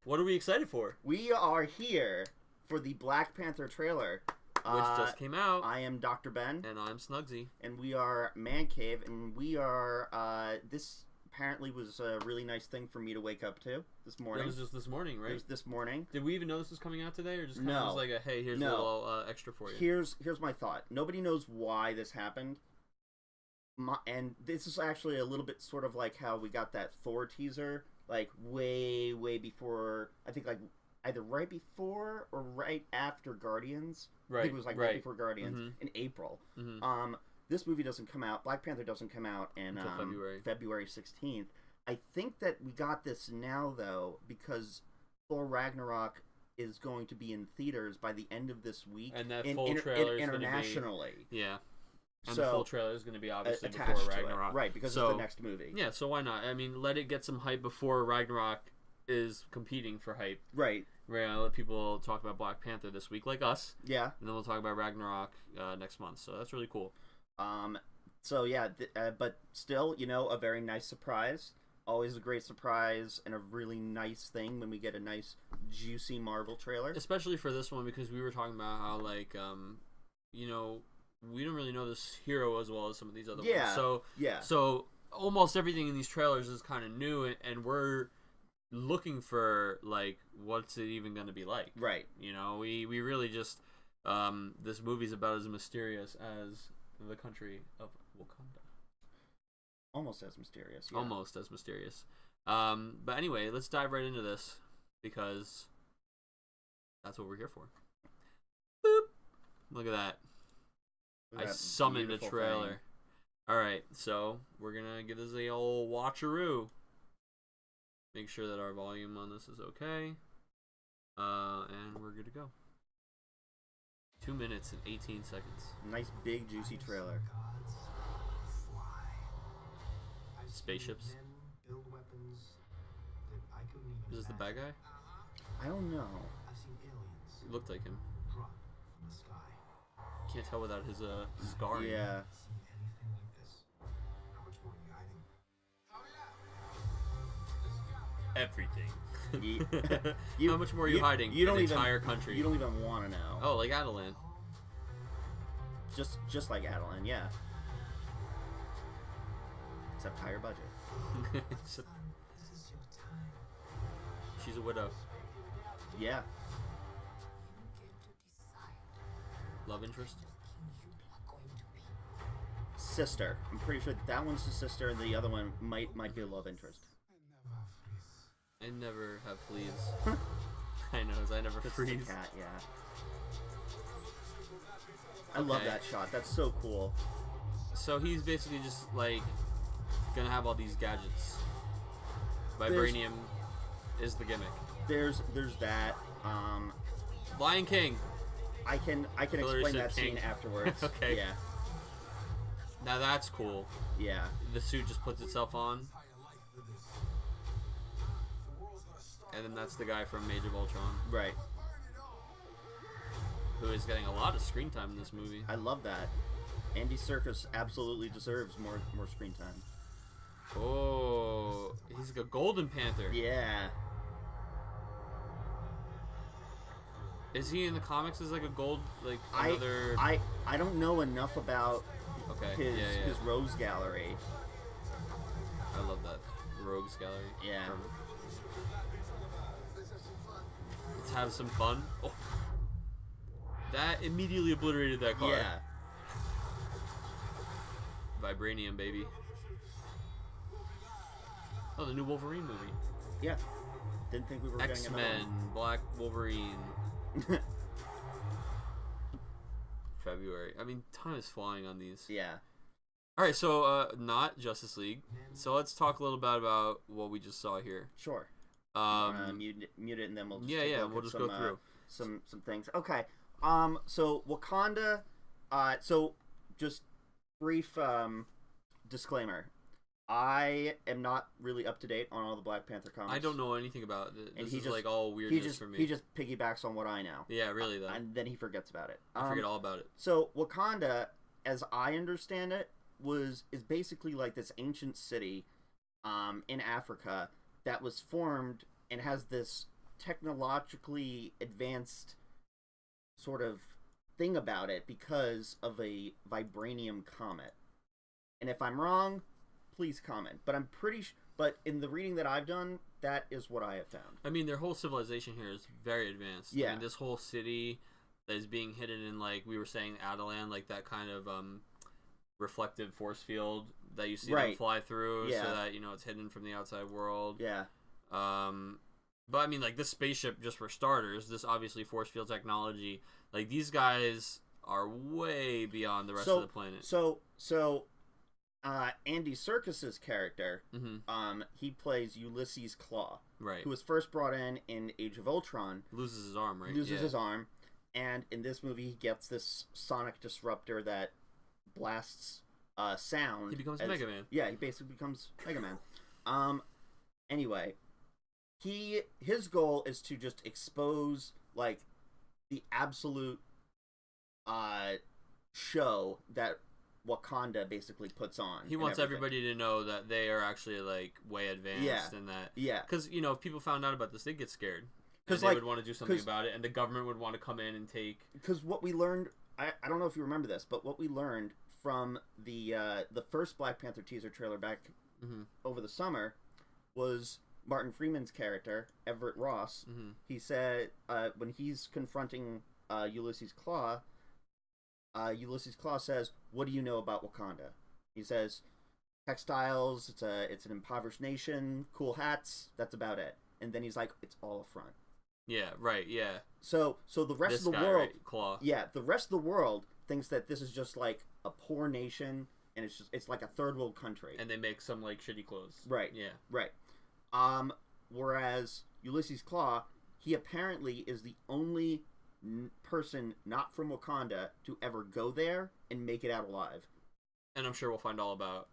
What are we excited for? We are here for the Black Panther trailer. Which just came out. I am Dr. Ben. And I'm Snugsy. And we are Mancave, and we are, this apparently was a really nice thing for me to wake up to this morning. It was just this morning, right? It was this morning. Did we even know this was coming out today, or just kind of was like a, hey, here's a little extra for you? Here's my thought. Nobody knows why this happened. And this is actually a little bit sort of like how we got that Thor teaser, like way before, I think like either right before or right after Guardians. Right. I think it was like right before Guardians in April. This movie doesn't come out. Black Panther doesn't come out in February 16th. I think that we got this now though because Thor Ragnarok is going to be in theaters by the end of this week, and that full trailer internationally. Yeah. And so, the full trailer is going to be obviously attached before to Ragnarok. Right, because it's the next movie. Yeah, so why not? I mean, let it get some hype before Ragnarok is competing for hype. Right. We're going to let people talk about Black Panther this week, like us. Yeah. And then we'll talk about Ragnarok next month. So that's really cool. So yeah, but still, you know, a very nice surprise. Always a great surprise and a really nice thing when we get a nice, juicy Marvel trailer. Especially for this one, because we were talking about how, like, you know, we don't really know this hero as well as some of these other ones. So almost everything in these trailers is kind of new, and we're looking for, like, what's it even going to be like? Right. You know, we really just this movie's about as mysterious as the country of Wakanda. Almost as mysterious. Yeah. Almost as mysterious. But anyway, let's dive right into this because that's what we're here for. Boop. Look at that. I summoned a trailer. Alright, so we're gonna give this a old watcheroo. Make sure that our volume on this is okay. And we're good to go. 2 minutes and 18 seconds. Nice big juicy trailer. Spaceships. Is this the bad guy? I don't know. It looked like him. Can't tell without his scar. Yeah. Everything. How much more are you hiding? You don't even, entire country. You don't even want to know. Oh, like Adelan. Just like Adelan, yeah. Except higher budget. She's a widow. Yeah. Love interest? Sister. I'm pretty sure that one's the sister, and the other one might be a love interest. I never have fleas. I know, I never freeze. Cat, yeah. I love that shot. That's so cool. So he's basically just like gonna have all these gadgets. Vibranium is the gimmick. There's that. Lion King. I can explain that scene afterwards. Okay. Yeah. Now that's cool. Yeah. The suit just puts itself on. And then that's the guy from Age of Ultron. Right. Who is getting a lot of screen time in this movie. I love that. Andy Serkis absolutely deserves more screen time. Oh, he's a Golden Panther. Yeah. Is he in the comics as like a gold, like another? I don't know enough about his Rogues Gallery. I love that Rogues Gallery. Yeah. Let's have some fun. Oh. That immediately obliterated that car. Yeah. Vibranium, baby. Oh, the new Wolverine movie. Yeah. Didn't think we were getting X-Men, Black Wolverine. February. I mean, time is flying on these. Yeah. All right, so not Justice League. So let's talk a little bit about what we just saw here. Sure. Mute it, and then we'll just we'll just go through some things. Okay. So Wakanda. So just brief disclaimer. I am not really up to date on all the Black Panther comics. I don't know anything about it. This is like all weirdness for me. He just piggybacks on what I know. Yeah, really though. And then he forgets about it. I forget all about it. So Wakanda, as I understand it, is basically like this ancient city in Africa that was formed and has this technologically advanced sort of thing about it because of a vibranium comet. And if I'm wrong, please comment. But I'm pretty but in the reading that I've done, that is what I have found. I mean, their whole civilization here is very advanced. Yeah. I mean, this whole city that is being hidden in, like we were saying, Adelan, like that kind of reflective force field that you see them fly through, so that it's hidden from the outside world. Yeah. But I mean, like this spaceship, just for starters, this obviously force field technology, like these guys are way beyond the rest of the planet. So Andy Serkis's character, he plays Ulysses Claw, right? Who was first brought in Age of Ultron. Loses his arm, right? Loses his arm, and in this movie, he gets this sonic disruptor that blasts sound. He becomes Mega Man. Yeah, he basically becomes Mega Man. Anyway, his goal is to just expose like the absolute show that Wakanda basically puts on. He wants everybody to know that they are actually like way advanced, and that because if people found out about this, they'd get scared because they would want to do something about it, and the government would want to come in and take. Because what we learned, I don't know if you remember this, but what we learned from the first Black Panther teaser trailer back over the summer was Martin Freeman's character Everett Ross. He said when he's confronting Ulysses Claw says, "What do you know about Wakanda?" He says, "Textiles. It's an impoverished nation. Cool hats. That's about it." And then he's like, "It's all a front." Yeah. Right. Yeah. So the rest of the world, right? Claw. Yeah, the rest of the world thinks that this is just like a poor nation, and it's like a third world country, and they make some like shitty clothes. Right. Yeah. Right. Whereas Ulysses Claw, he apparently is the only person not from Wakanda to ever go there and make it out alive. And I'm sure we'll find out about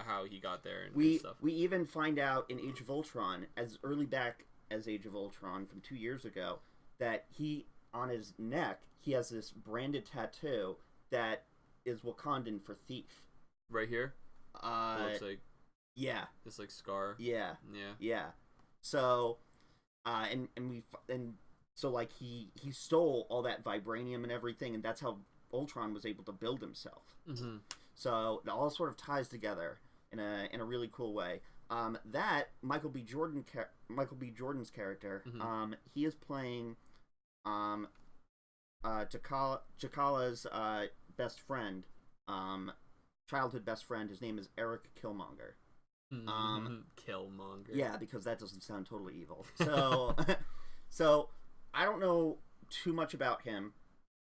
how he got there and stuff. We even find out in Age of Ultron, as early back as Age of Ultron from 2 years ago, that he, on his neck, he has this branded tattoo that is Wakandan for thief. Right here? It looks like... Yeah. This, like, scar. Yeah. Yeah. Yeah. So, so, like, he stole all that vibranium and everything, and that's how Ultron was able to build himself. So it all sort of ties together in a really cool way. That Michael B. Jordan's character, he is playing T'Challa's best friend, childhood best friend. His name is Eric Killmonger. Killmonger. Yeah, because that doesn't sound totally evil. So I don't know too much about him,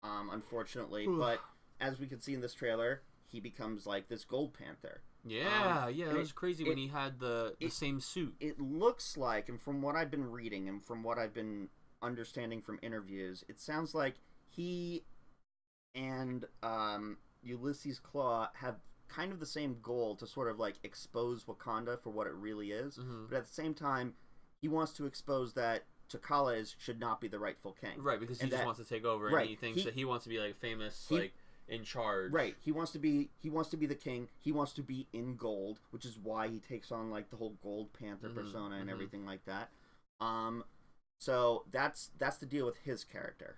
unfortunately, but as we can see in this trailer, he becomes like this Gold Panther. Yeah, it was crazy when he had the same suit. It looks like, and from what I've been reading and from what I've been understanding from interviews, it sounds like he and Ulysses Claw have kind of the same goal to sort of like expose Wakanda for what it really is, but at the same time, he wants to expose that T'Challa should not be the rightful king. Right, because he just wants to take over, and he thinks that he wants to be like famous, like in charge. Right, he wants to be the king. He wants to be in gold, which is why he takes on like the whole Gold Panther persona and everything like that. So that's the deal with his character.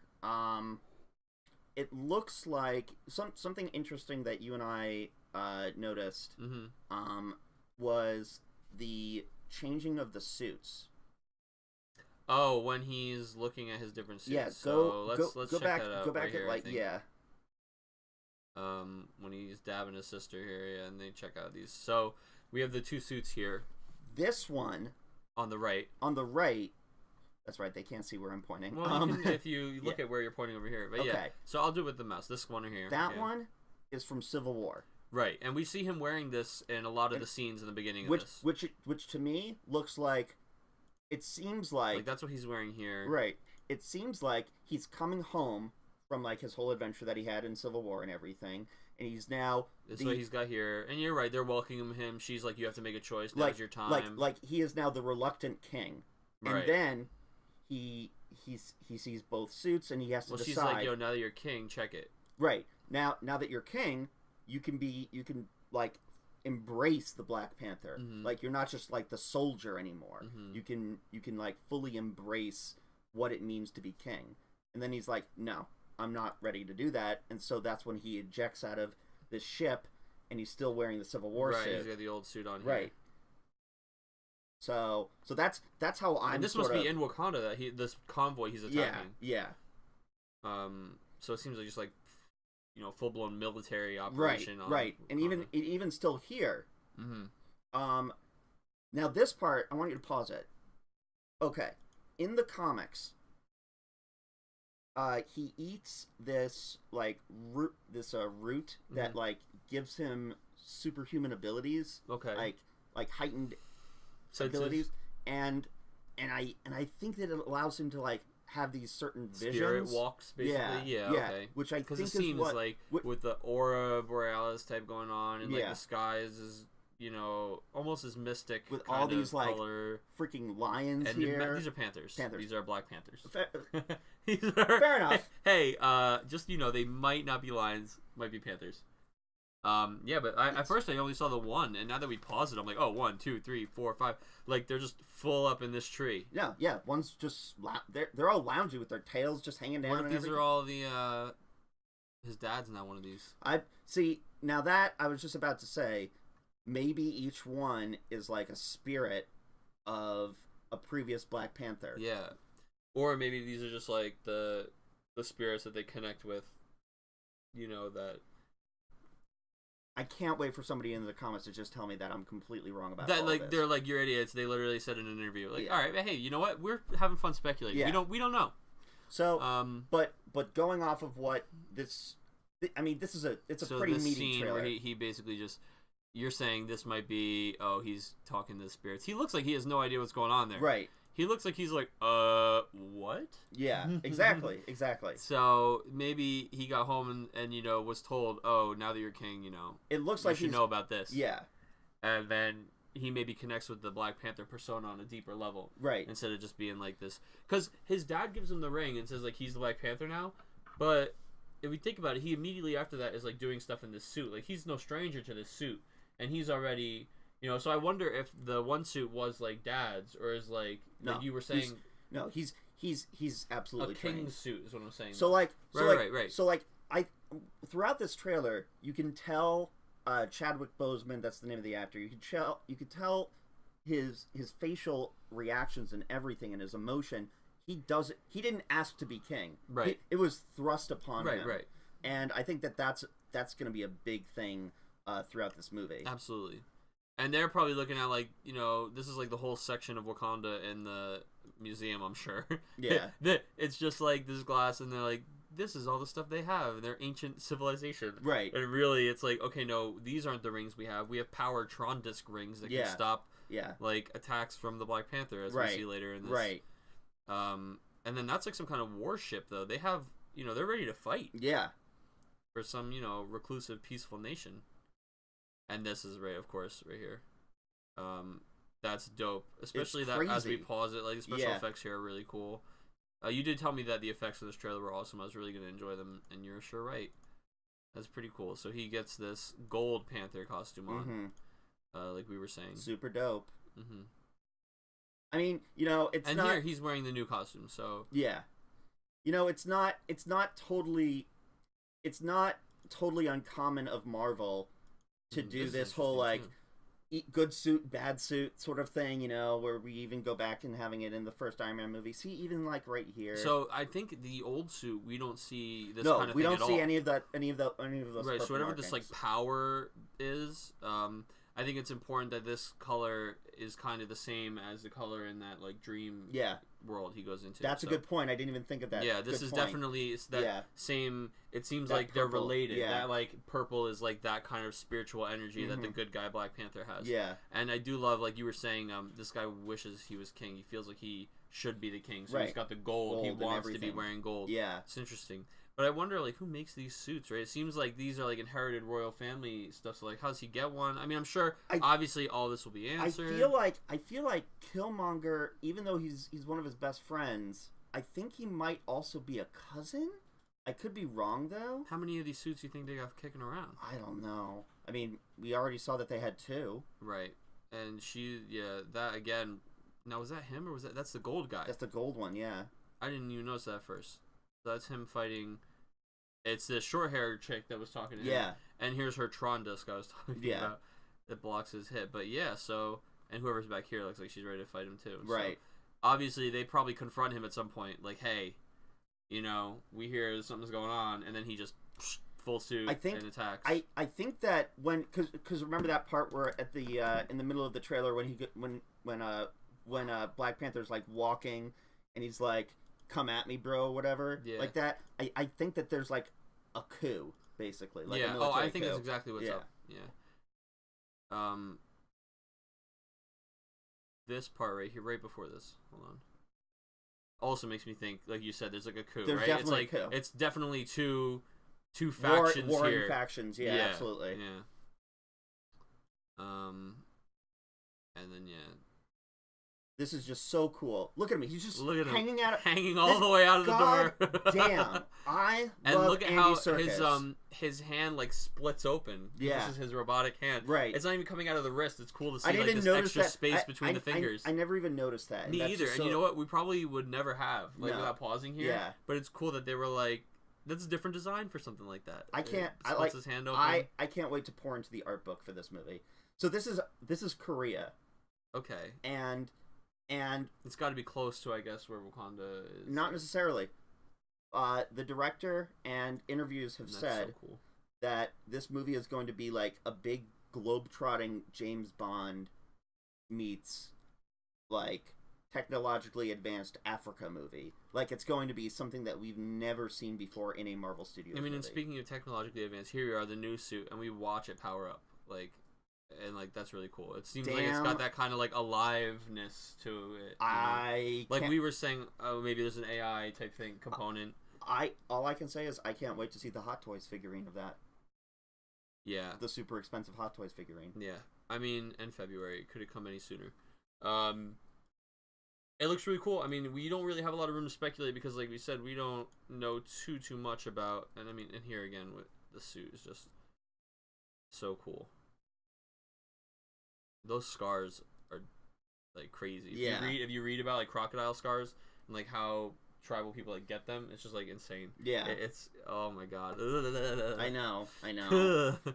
It looks like something interesting that you and I noticed was the changing of the suits. Oh, when he's looking at his different suits. Yeah, let's check that out. Go back right here, like when he's dabbing his sister here, and they check out these. So we have the two suits here. This one on the right. That's right. They can't see where I'm pointing. Well, if you look at where you're pointing over here, but yeah. So I'll do it with the mouse. This one here. That one is from Civil War. Right, and we see him wearing this in a lot of the scenes in the beginning of this. Which to me looks like, it seems like that's what he's wearing here. Right. It seems like he's coming home from like his whole adventure that he had in Civil War and everything, and he's now. That's what he's got here, and you're right. They're welcoming him. She's like, "You have to make a choice. Now's your time." Like he is now the reluctant king, and then he sees both suits, and he has to decide. She's like, "Yo, now that you're king, check it." Right now that you're king, you can embrace the Black Panther. Mm-hmm. Like, you're not just like the soldier anymore. Mm-hmm. You can like fully embrace what it means to be king. And then he's like, no, I'm not ready to do that. And so that's when he ejects out of this ship, and he's still wearing the Civil War suit. Right, he's got the old suit on. Right. Here. So that's how I'm. And this must be in Wakanda that this convoy he's attacking. Yeah. So it seems like just like, full blown military operation. Right. And even still here. Mm-hmm. Now this part, I want you to pause it. Okay. In the comics, he eats this like root that like gives him superhuman abilities. Okay. Like heightened abilities, and I think that it allows him to like have these certain visions. Spirit walks, basically. Yeah. Okay. Which I think it seems like with the aura borealis type going on, and like the skies is almost as mystic with all these like color. Freaking lions and here. These are panthers. These are Black Panthers. Fair enough. Hey, just they might not be lions, might be panthers. Yeah, but at first I only saw the one, and now that we paused it, I'm like, oh, 1, 2, 3, 4, 5. Like they're just full up in this tree. Yeah. One's just they're all loungy with their tails just hanging down. What if these are all the his dad's not one of these? I see. Now that I was just about to say, maybe each one is like a spirit of a previous Black Panther. Yeah, or maybe these are just like the spirits that they connect with. That. I can't wait for somebody in the comments to just tell me that I'm completely wrong about that. All like this. They're like, you're idiots. They literally said in an interview, like, all right, hey, you know what? We're having fun speculating. Yeah. We don't know. So, but going off of what this, I mean, it's a pretty meaty scene trailer. Where he basically just, you're saying this might be, he's talking to the spirits. He looks like he has no idea what's going on there. Right. He looks like he's like, what? Yeah, exactly. So maybe he got home and was told, oh, now that you're king, it looks you like should know about this. Yeah. And then he maybe connects with the Black Panther persona on a deeper level. Right. Instead of just being like this. Because his dad gives him the ring and says, like, he's the Black Panther now. But if we think about it, he immediately after that is, like, doing stuff in this suit. Like, he's no stranger to this suit. And he's already... so I wonder if the one suit was like dad's, or is like you were saying. He's absolutely a king's trained. suit is what I'm saying. So right. So like throughout this trailer, you can tell Chadwick Boseman, that's the name of the actor. You could tell his facial reactions and everything and his emotion. He didn't ask to be king. Right. It was thrust upon him. Right. And I think that's going to be a big thing throughout this movie. Absolutely. And they're probably looking at, like, this is, like, the whole section of Wakanda in the museum, I'm sure. Yeah. It's just, like, this glass, and they're like, this is all the stuff they have in their ancient civilization. Right. And really, it's like, okay, no, these aren't the rings we have. We have power Tron disc rings that can stop, like, attacks from the Black Panther, as we see later in this. Right. And then that's, like, some kind of warship, though. They have, they're ready to fight. Yeah. For some, reclusive, peaceful nation. And this is right here. That's dope. Especially that as we pause it, like the special effects here are really cool. You did tell me that the effects of this trailer were awesome. I was really gonna enjoy them, and you're sure right. That's pretty cool. So he gets this gold Panther costume on, like we were saying. Super dope. Mm-hmm. I mean, it's and not. And here he's wearing the new costume. So yeah, it's not totally uncommon of Marvel to do this whole like good suit, bad suit sort of thing, where we even go back and having it in the first Iron Man movie. See, even like right here. So I think the old suit we don't see this kind of thing at all. No, we don't see any of those. Right. So whatever markings. this like power is, I think it's important that this color is kind of the same as the color in that like dream world he goes into. That's a good point. I didn't even think of that. Yeah, this is definitely that same. It seems that like purple, they're related. Yeah. That like purple is like that kind of spiritual energy that the good guy Black Panther has. Yeah. And I do love, like you were saying, this guy wishes he was king. He feels like he should be the king. So he's got the gold. He wants to be wearing gold. Yeah. It's interesting. But I wonder, like, who makes these suits, right? It seems like these are, like, inherited royal family stuff. So, like, how does he get one? I mean, I'm sure, obviously, all this will be answered. I feel like Killmonger, even though he's one of his best friends, I think he might also be a cousin. I could be wrong, though. How many of these suits do you think they got kicking around? I don't know. I mean, we already saw that they had 2. Right. And that again. Now, was that him or was that's the gold guy? That's the gold one, yeah. I didn't even notice that at first. So that's him fighting. It's the short-haired chick that was talking to him. Yeah. And here's her Tron disc I was talking about that blocks his hit. But yeah, so, and whoever's back here looks like she's ready to fight him too. Right. So, obviously, they probably confront him at some point, like, hey, we hear something's going on, and then he just full suit and attacks. I think that because remember that part where at the in the middle of the trailer when Black Panther's like walking and he's like, "Come at me, bro," whatever, like that. I think that there's like a coup basically. Like a military I think coup. that's exactly what's up. Yeah. This part right here, right before this. Hold on. Also makes me think, like you said, there's like a coup, there's right? Definitely it's like a coup. It's definitely two factions warring here. factions, yeah, absolutely. Yeah. And then this is just so cool. Look at him. He's just hanging all the way out of the door. Damn. I and love look at Andy how Serkis. his hand like splits open. Yeah. This is his robotic hand. Right. It's not even coming out of the wrist. It's cool to see I didn't like this notice extra that. space between the fingers. I never even noticed that. Me either. And you know what? We probably would never have without pausing here. Yeah. But it's cool that they were like, that's a different design for something like that. I can't. I like his hand open. I can't wait to pour into the art book for this movie. So this is Korea. Okay. And it's got to be close to, I guess, where Wakanda is. Not necessarily. The director and interviews have said so cool. that this movie is going to be like a big globe-trotting James Bond meets like technologically advanced Africa movie. Like it's going to be something that we've never seen before in a Marvel Studios movie. And speaking of technologically advanced, here we are, the new suit, and we watch it power up. And that's really cool. It seems like it's got that kind of like aliveness to it. We were saying, maybe there's an AI type thing component. All I can say is I can't wait to see the Hot Toys figurine of that. Yeah. The super expensive Hot Toys figurine. Yeah. I mean, in February. Could it come any sooner? It looks really cool. I mean, we don't really have a lot of room to speculate because, like we said, we don't know too much about. And I mean, and here again with the suit is just so cool. Those scars are like crazy. Yeah. If you read about like crocodile scars and like how tribal people like get them, it's just like insane. Yeah. It's oh my god. I know.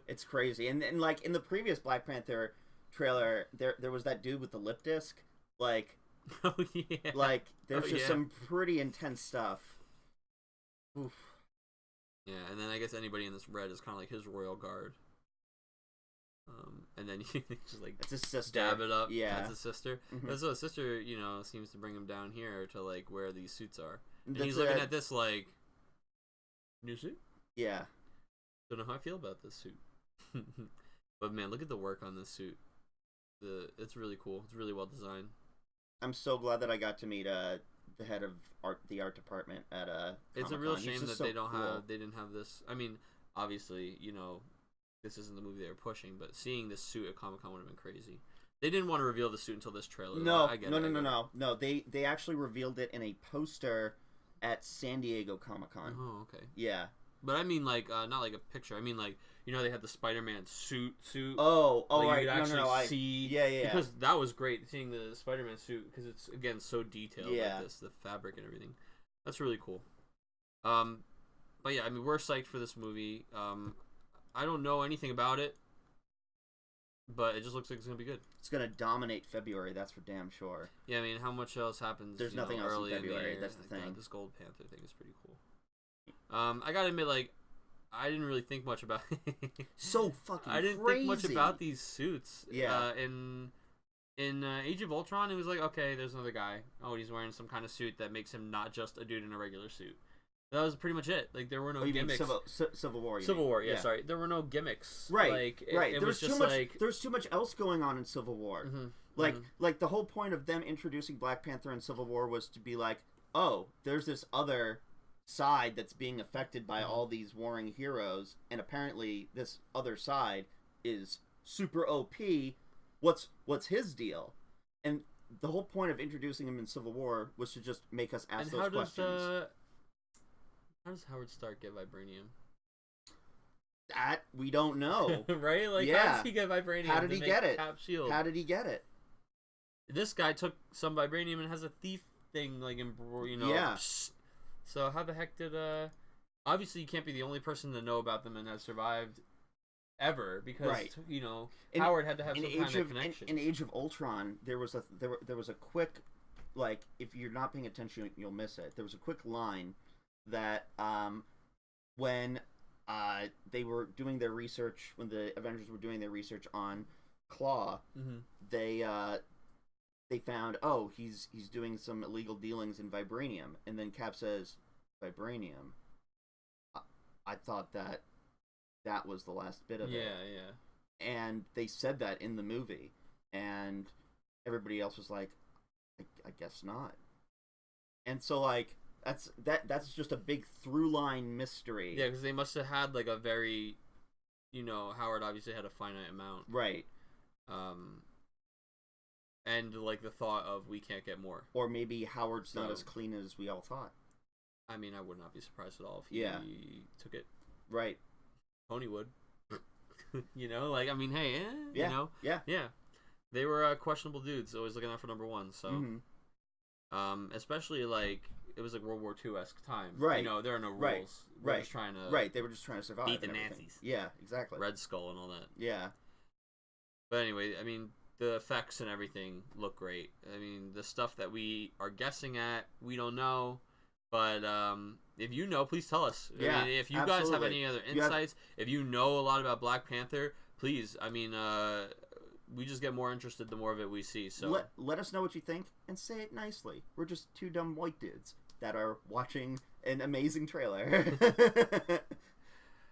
It's crazy. And like in the previous Black Panther trailer, there was that dude with the lip disc. Like oh yeah. Like there's just some pretty intense stuff. Oof. Yeah, and then I guess anybody in this red is kind of like his royal guard. And then you just like it's his sister. Dab it up. Yeah, that's his sister. Mm-hmm. That's what his sister, seems to bring him down here to like where these suits are. And he's looking at this like new suit. Yeah, don't know how I feel about this suit. But man, look at the work on this suit. It's really cool. It's really well designed. I'm so glad that I got to meet the head of the art department at It's Comic-Con. A real shame that so they don't cool. they didn't have this. I mean, obviously, this isn't the movie they were pushing, but seeing this suit at Comic-Con would have been crazy. They didn't want to reveal the suit until this trailer. No. They actually revealed it in a poster at San Diego Comic-Con. Oh, okay. Yeah. But I mean, like, not like a picture. I mean, like, they had the Spider-Man suit. Oh, like, right. You could actually see. Yeah. Because that was great, seeing the Spider-Man suit, because it's, again, so detailed. Yeah. Like this, the fabric and everything. That's really cool. But yeah, I mean, we're psyched for this movie. I don't know anything about it, but it just looks like it's going to be good. It's going to dominate February, that's for damn sure. Yeah, I mean, how much else happens? There's nothing else early in February, in that's the thing. God, this Gold Panther thing is pretty cool. I gotta admit, like, I didn't really think much about so fucking I didn't crazy. think much about these suits. Yeah. In Age of Ultron, it was like, okay, there's another guy. Oh, he's wearing some kind of suit that makes him not just a dude in a regular suit. That was pretty much it. Like, there were no gimmicks. Civil War. Civil War, yeah, sorry. There were no gimmicks. Right, like, right. It there was just too much. like... There's too much else going on in Civil War. Mm-hmm. Like the whole point of them introducing Black Panther in Civil War was to be like, oh, there's this other side that's being affected by all these warring heroes, and apparently this other side is super OP. What's his deal? And the whole point of introducing him in Civil War was to just make us ask those questions. How does Howard Stark get vibranium? That we don't know. Right? Like, how did he get vibranium? How did he get it? Cap shield? How did he get it? This guy took some vibranium and has a thief thing, like, Yeah. Psst. So how the heck did obviously you can't be the only person to know about them and have survived ever, because Howard had to have some kind of connection. In Age of Ultron, there was a quick, like, if you're not paying attention, you'll miss it. There was a quick line that when they were doing their research, when the Avengers were doing their research on Claw, they found, oh, he's doing some illegal dealings in vibranium, and then Cap says, vibranium. I thought that was the last bit of it. Yeah. And they said that in the movie, and everybody else was like, I guess not. And so, like, that's just a big through line mystery. Yeah, because they must have had, like, a very, Howard obviously had a finite amount. Right. And, like, the thought of, we can't get more. Or maybe Howard's not as clean as we all thought. I mean, I would not be surprised at all if he took it. Right. Tony would. Like, I mean, hey, Yeah. They were questionable dudes, always looking out for number one, so. Especially, like, it was like World War II-esque time. Right. There are no rules. Right. We're just trying to... Right, they were just trying to survive. Beat the Nazis. Yeah, exactly. Red Skull and all that. Yeah. But anyway, I mean, the effects and everything look great. I mean, the stuff that we are guessing at, we don't know. But if you know, please tell us. Yeah, I mean, if you guys have any other insights, if you know a lot about Black Panther, please. I mean, we just get more interested the more of it we see. So let us know what you think and say it nicely. We're just two dumb white dudes that are watching an amazing trailer.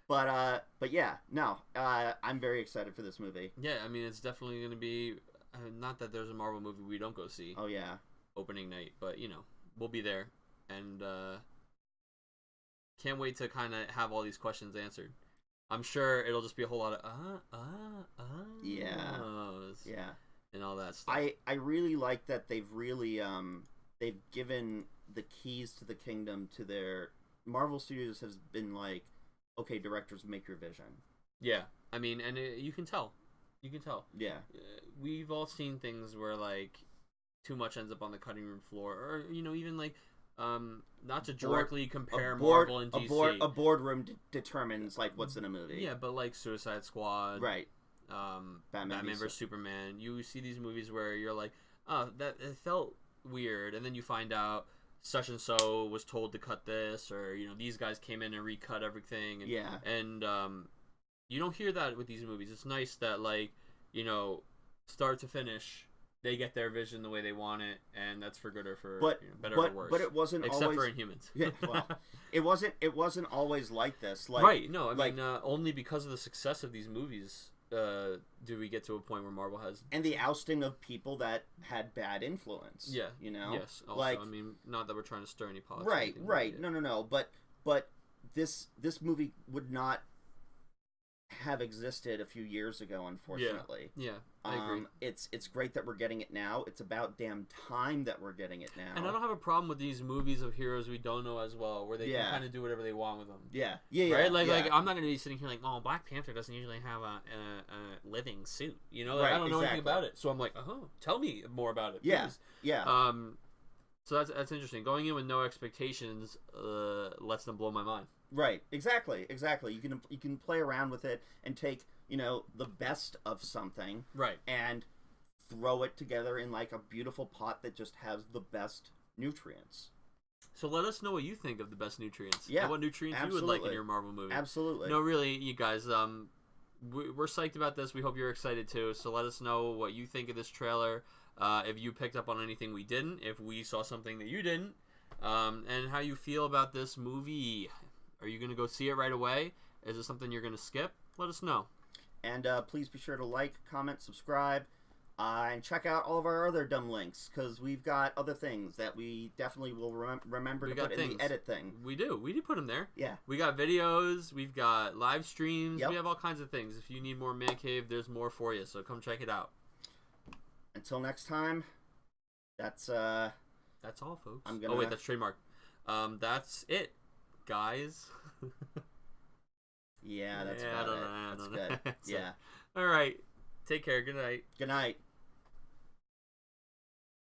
But yeah, no, I'm very excited for this movie. Yeah, I mean, it's definitely going to be not that there's a Marvel movie we don't go see. Oh yeah, opening night, but we'll be there. And can't wait to kind of have all these questions answered. I'm sure it'll just be a whole lot of yeah, and all that stuff. I really like that they've really they've given the keys to the kingdom to their Marvel Studios has been like, okay, directors, make your vision. Yeah, I mean, and you can tell. Yeah, we've all seen things where like too much ends up on the cutting room floor, or even like. Not to directly compare Marvel and DC. A boardroom determines like what's in a movie. Yeah, but like Suicide Squad, right? Batman vs Superman. You see these movies where you're like, oh, that it felt weird, and then you find out such and so was told to cut this, or these guys came in and recut everything. And, yeah, and you don't hear that with these movies. It's nice that like start to finish. They get their vision the way they want it, and that's for good or for better or worse. But it wasn't except always... for Inhumans. Yeah, well, it wasn't always like this. Like, right? No, I mean only because of the success of these movies do we get to a point where Marvel has and the ousting of people that had bad influence. Yeah, Yes. Also, like, I mean, not that we're trying to stir any politics. Right. No. But this movie would not have existed a few years ago, unfortunately. Yeah, I agree. It's great that we're getting it now. It's about damn time that we're getting it now. And I don't have a problem with these movies of heroes we don't know as well, where they can kind of do whatever they want with them. Yeah. Right? Like I'm not going to be sitting here like, oh, Black Panther doesn't usually have a living suit. Like, I don't know anything about it. So I'm like, oh, tell me more about it, please. Yeah. So that's interesting. Going in with no expectations lets them blow my mind. Right, exactly. You can play around with it and take the best of something, right, and throw it together in like a beautiful pot that just has the best nutrients. So let us know what you think of the best nutrients. Yeah, and what nutrients you would like in your Marvel movie. Absolutely. No, really, you guys. We're psyched about this. We hope you're excited too. So let us know what you think of this trailer. If you picked up on anything we didn't, if we saw something that you didn't, and how you feel about this movie. Are you going to go see it right away? Is it something you're going to skip? Let us know. And please be sure to like, comment, subscribe, and check out all of our other dumb links, because we've got other things that we definitely will remember to put in the edit thing. We do put them there. Yeah. We got videos. We've got live streams. Yep. We have all kinds of things. If you need more Mancave, there's more for you, so come check it out. Until next time, that's all, folks. Oh, wait, that's trademark. That's it. Guys. Yeah, that's about it. That's good. Yeah. All right. Take care. Good night. Good night.